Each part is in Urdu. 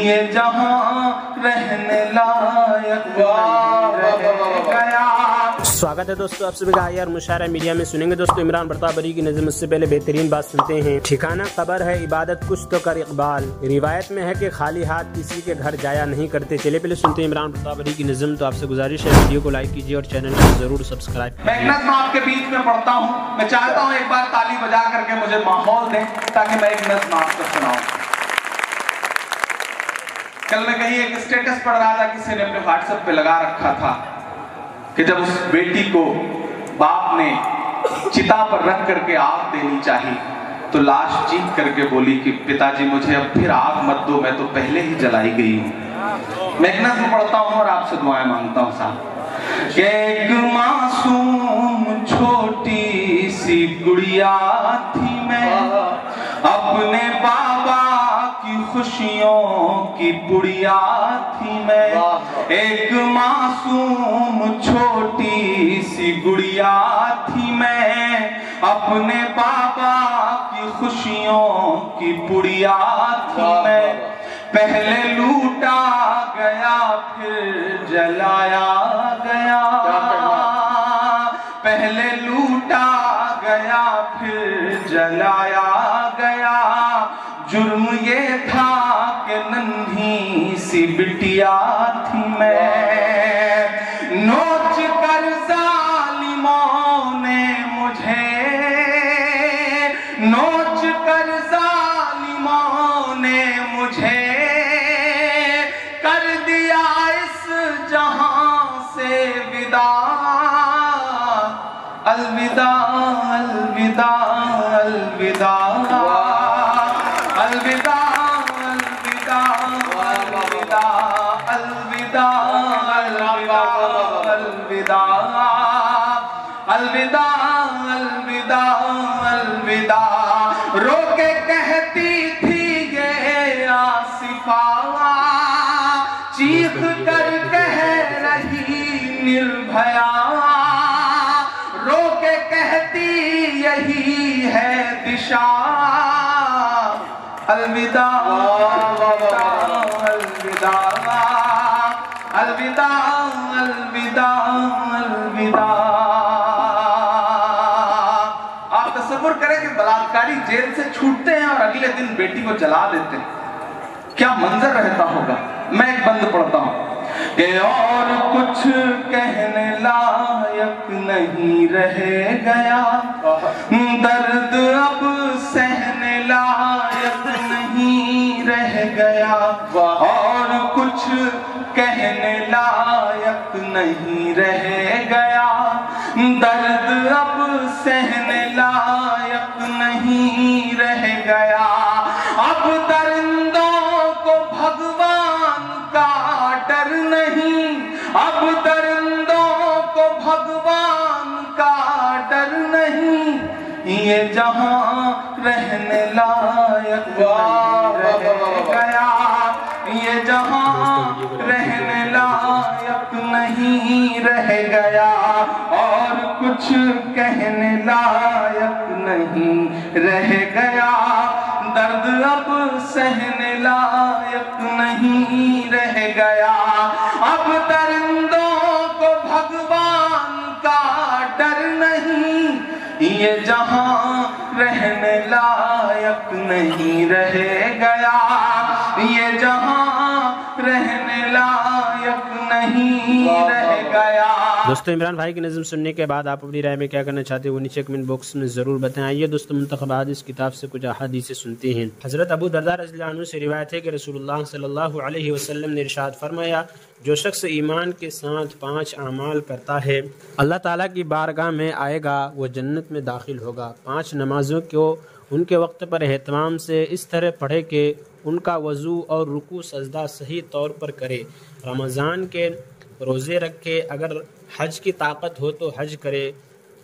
یہ جہاں رہنے لائق گیا۔ سواگت ہے دوستو آپ سبھی کا آئی آر مشاعرہ میڈیا میں۔ سنیں گے دوستو عمران برطابری کی نظم۔ اس سے پہلے بہترین بات سنتے ہیں۔ ٹھکانہ قبر ہے عبادت کچھ تو کر اقبال، روایت میں ہے کہ خالی ہاتھ کسی کے گھر جایا نہیں کرتے۔ چلے پہلے سنتے ہیں عمران برطابری کی نظم۔ تو آپ سے گزارش ہے ویڈیو کو لائک کیجیے اور چینل کو ضرور سبسکرائب۔ میں ایک نظم آپ کے بیچ میں پڑھتا ہوں، میں چاہتا ہوں ایک بار تالی بجا کر کے مجھے ماحول دیں تاکہ میں ایک نظم آپ کو سناؤں۔ کل میں کہیں ایک اسٹیٹس پڑھ رہا تھا، کسی نے اپنے واٹس ایپ پہ لگا رکھا تھا کہ جب اس بیٹی کو باپ نے چتا پر رکھ کر کے آگ دینی چاہی تو لاش چیخ کر کے بولی کہ پتا جی مجھے اب پھر آگ مت دو، میں تو پہلے ہی جلائی گئی ہوں۔ میں ایک نظم پڑھتا ہوں اور آپ سے دعائیں مانگتا ہوں صاحب کہ ایک معصوم چھوٹی سی گڑیا تھی میں، اپنے بابا کی خوشیوں کی پڑیا تھی میں۔ ایک معصوم چھوٹی سی گڑیا تھی میں، اپنے بابا کی خوشیوں کی پڑیا تھی میں۔ پہلے لوٹا گیا پھر جلایا گیا، پہلے لوٹا گیا پھر جلایا گیا۔ جرم یہ تھا کہ ننھی سی بٹیا تھی میں، نوچ کر ظالموں نے مجھے، نوچ کر ظالموں نے مجھے کر دیا اس جہاں سے وداع۔ الوداع الوداع الوداع الوداع الوداع الوداع الوداع الوداع الوداع۔ رو کے کہتی تھی یہ آصفہ، چیخ کر کہہ رہی نربھیا، رو کے کہتی یہی ہے دشا۔ الوداع الوداع الوداع الوداع الوداع۔ آپ تصور کریں کہ بلاکاری جیل سے چھوٹتے ہیں اور اگلے دن بیٹی کو جلا دیتے ہیں، کیا منظر رہتا ہوگا۔ میں ایک بند پڑھتا ہوں کہ اور کچھ کہنے لائق نہیں رہ گیا، درد اب سہنے لائق نہیں رہ گیا، اور کچھ کہنے لائق نہیں رہ گیا، درد اب سہنے لائق نہیں رہ گیا۔ اب درندوں کو بھگوان کا ڈر نہیں، اب درندوں کو بھگوان کا ڈر نہیں، یہ جہاں رہنے لائق رہ گیا، یہ جہاں رہنے لائق نہیں رہ گیا، اور کچھ کہنے لائق نہیں رہ گیا، درد اب سہنے لائق نہیں رہ گیا۔ اب درندوں کو بھگوان کا ڈر نہیں، یہ جہاں رہنے لائق نہیں رہ گیا، یہ جہاں رہنے لائق نہیں رہ گیا۔ دوستو عمران بھائی کی نظم سننے کے بعد آپ اپنی رائے میں کیا کرنا چاہتے ہیں وہ نیچے کمنٹ باکس میں ضرور بتائیں۔ آئیے دوستو منتخبات اس کتاب سے کچھ احادیث سنتے ہیں۔ حضرت ابو درداء رضی اللہ عنہ سے روایت ہے کہ رسول اللہ صلی اللہ علیہ وسلم نے ارشاد فرمایا، جو شخص ایمان کے ساتھ 5 اعمال کرتا ہے اللہ تعالیٰ کی بارگاہ میں آئے گا، وہ جنت میں داخل ہوگا۔ 5 نمازوں کو ان کے وقت پر اہتمام سے اس طرح پڑھے کہ ان کا وضو اور رکوع سجدہ صحیح طور پر کرے، رمضان کے روزے رکھے، اگر حج کی طاقت ہو تو حج کرے،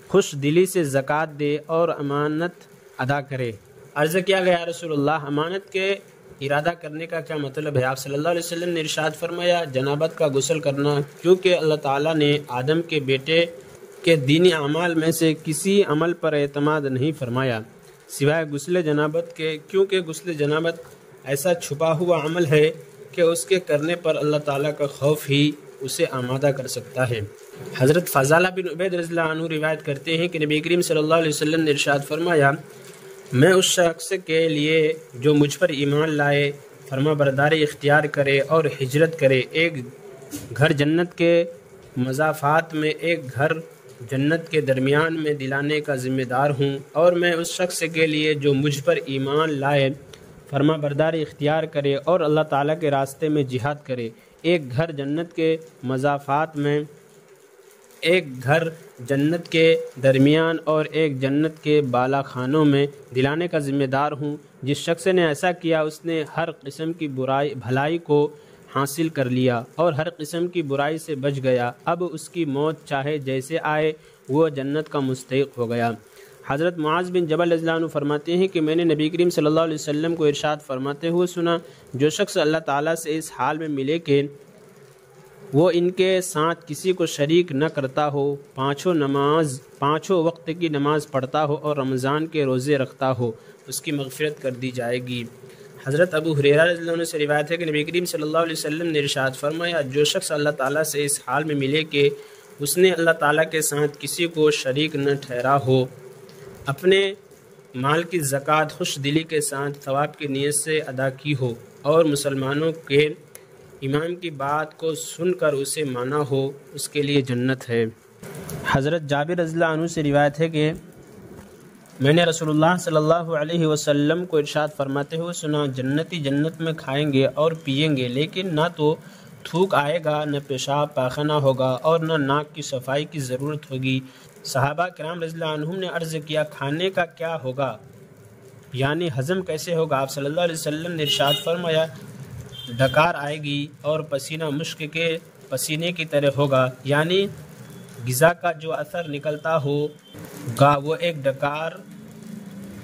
خوش دلی سے زکوٰۃ دے اور امانت ادا کرے۔ عرض کیا گیا رسول اللہ امانت کے ارادہ کرنے کا کیا مطلب ہے؟ آپ صلی اللہ علیہ وسلم نے ارشاد فرمایا جنابت کا غسل کرنا، کیونکہ اللہ تعالیٰ نے آدم کے بیٹے کے دینی اعمال میں سے کسی عمل پر اعتماد نہیں فرمایا سوائے غسل جنابت کے، کیونکہ غسل جنابت ایسا چھپا ہوا عمل ہے کہ اس کے کرنے پر اللہ تعالیٰ کا خوف ہی اسے آمادہ کر سکتا ہے۔ حضرت فضالہ بن عبید رضی اللہ عنہ روایت کرتے ہیں کہ نبی کریم صلی اللہ علیہ وسلم نے ارشاد فرمایا، میں اس شخص کے لیے جو مجھ پر ایمان لائے، فرما برداری اختیار کرے اور ہجرت کرے، ایک گھر جنت کے مضافات میں ایک گھر جنت کے درمیان میں دلانے کا ذمہ دار ہوں، اور میں اس شخص کے لیے جو مجھ پر ایمان لائے، فرما برداری اختیار کرے اور اللہ تعالیٰ کے راستے میں جہاد کرے، ایک گھر جنت کے مضافات میں ایک گھر جنت کے درمیان اور ایک جنت کے بالا خانوں میں دلانے کا ذمہ دار ہوں۔ جس شخص نے ایسا کیا اس نے ہر قسم کی بھلائی کو حاصل کر لیا اور ہر قسم کی برائی سے بچ گیا، اب اس کی موت چاہے جیسے آئے وہ جنت کا مستحق ہو گیا۔ حضرت معاذ بن جبل رضی اللہ عنہ فرماتے ہیں کہ میں نے نبی کریم صلی اللہ علیہ وسلم کو ارشاد فرماتے ہوئے سنا، جو شخص اللہ تعالیٰ سے اس حال میں ملے کہ وہ ان کے ساتھ کسی کو شریک نہ کرتا ہو، پانچوں وقت کی نماز پڑھتا ہو اور رمضان کے روزے رکھتا ہو، اس کی مغفرت کر دی جائے گی۔ حضرت ابو ہریرہ رضی اللہ عنہ سے روایت ہے کہ نبی کریم صلی اللہ علیہ وسلم نے ارشاد فرمایا، جو شخص اللہ تعالیٰ سے اس حال میں ملے کہ اس نے اللہ تعالیٰ کے ساتھ کسی کو شریک نہ ٹھہرا ہو، اپنے مال کی زکوٰۃ خوش دلی کے ساتھ ثواب کی نیت سے ادا کی ہو اور مسلمانوں کے امام کی بات کو سن کر اسے مانا ہو، اس کے لیے جنت ہے۔ حضرت جابر رضی اللہ عنہ سے روایت ہے کہ میں نے رسول اللہ صلی اللہ علیہ وسلم کو ارشاد فرماتے ہوئے سنا، جنتی جنت میں کھائیں گے اور پئیں گے، لیکن نہ تو تھوک آئے گا، نہ پیشاب پاخانہ ہوگا اور نہ ناک کی صفائی کی ضرورت ہوگی۔ صحابہ کرام رضی اللہ عنہم نے عرض کیا، کھانے کا کیا ہوگا، یعنی ہضم کیسے ہوگا؟ آپ صلی اللہ علیہ وسلم نے ارشاد فرمایا، ڈکار آئے گی اور پسینہ مشک کے پسینے کی طرح ہوگا، یعنی غذا کا جو اثر نکلتا ہوگا وہ ایک ڈکار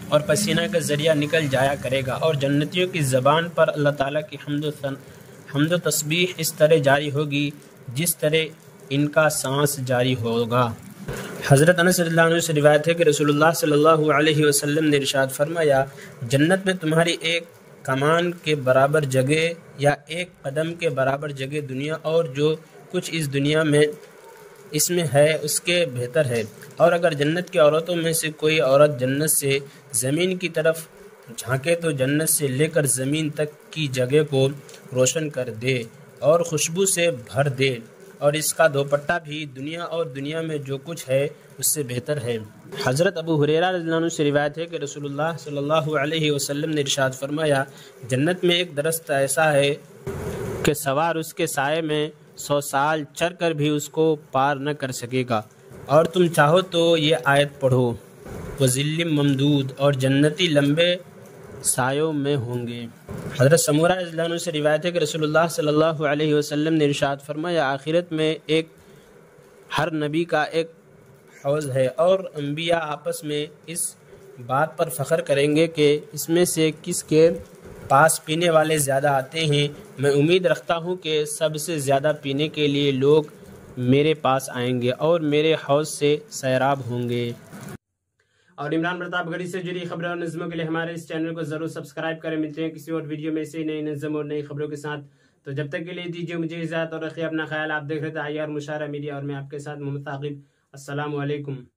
اور پسینہ کا ذریعہ نکل جایا کرے گا، اور جنتیوں کی زبان پر اللہ تعالیٰ کی حمد و تسبیح اس طرح جاری ہوگی جس طرح ان کا سانس جاری ہوگا۔ حضرت انس رضی اللہ عنہ سے روایت ہے کہ رسول اللہ صلی اللہ علیہ وسلم نے ارشاد فرمایا، جنت میں تمہاری ایک کمان کے برابر جگہ یا ایک قدم کے برابر جگہ دنیا اور جو کچھ اس دنیا میں اس میں ہے اس کے بہتر ہے، اور اگر جنت کی عورتوں میں سے کوئی عورت جنت سے زمین کی طرف جھانکے تو جنت سے لے کر زمین تک کی جگہ کو روشن کر دے اور خوشبو سے بھر دے، اور اس کا دوپٹہ بھی دنیا اور دنیا میں جو کچھ ہے اس سے بہتر ہے۔ حضرت ابو ہریرہ رضی اللہ عنہ سے روایت ہے کہ رسول اللہ صلی اللہ علیہ وسلم نے ارشاد فرمایا، جنت میں ایک درخت ایسا ہے کہ سوار اس کے سائے میں 100 سال چر کر بھی اس کو پار نہ کر سکے گا، اور تم چاہو تو یہ آیت پڑھو، وَظِلٍّ ممدود، اور جنتی لمبے سایوں میں ہوں گے۔ حضرت سمورہ رضی اللہ عنہ سے روایت ہے کہ رسول اللہ صلی اللہ علیہ وسلم نے ارشاد فرمایا، آخرت میں ہر نبی کا ایک حوض ہے، اور انبیاء آپس میں اس بات پر فخر کریں گے کہ اس میں سے کس کے پاس پینے والے زیادہ آتے ہیں، میں امید رکھتا ہوں کہ سب سے زیادہ پینے کے لیے لوگ میرے پاس آئیں گے اور میرے حوض سے سیراب ہوں گے۔ اور عمران پرتاپ گڑھی سے جڑی خبروں اور نظموں کے لیے ہمارے اس چینل کو ضرور سبسکرائب کریں۔ ملتے ہیں کسی اور ویڈیو میں سے نئی نظم اور نئی خبروں کے ساتھ، تو جب تک کے لیے دیجیے مجھے اجازت اور رکھیے اپنا خیال۔ آپ دیکھ رہے تھے IR مشاعرہ میڈیا اور میں آپ کے ساتھ محمد ثاقب۔ السلام علیکم۔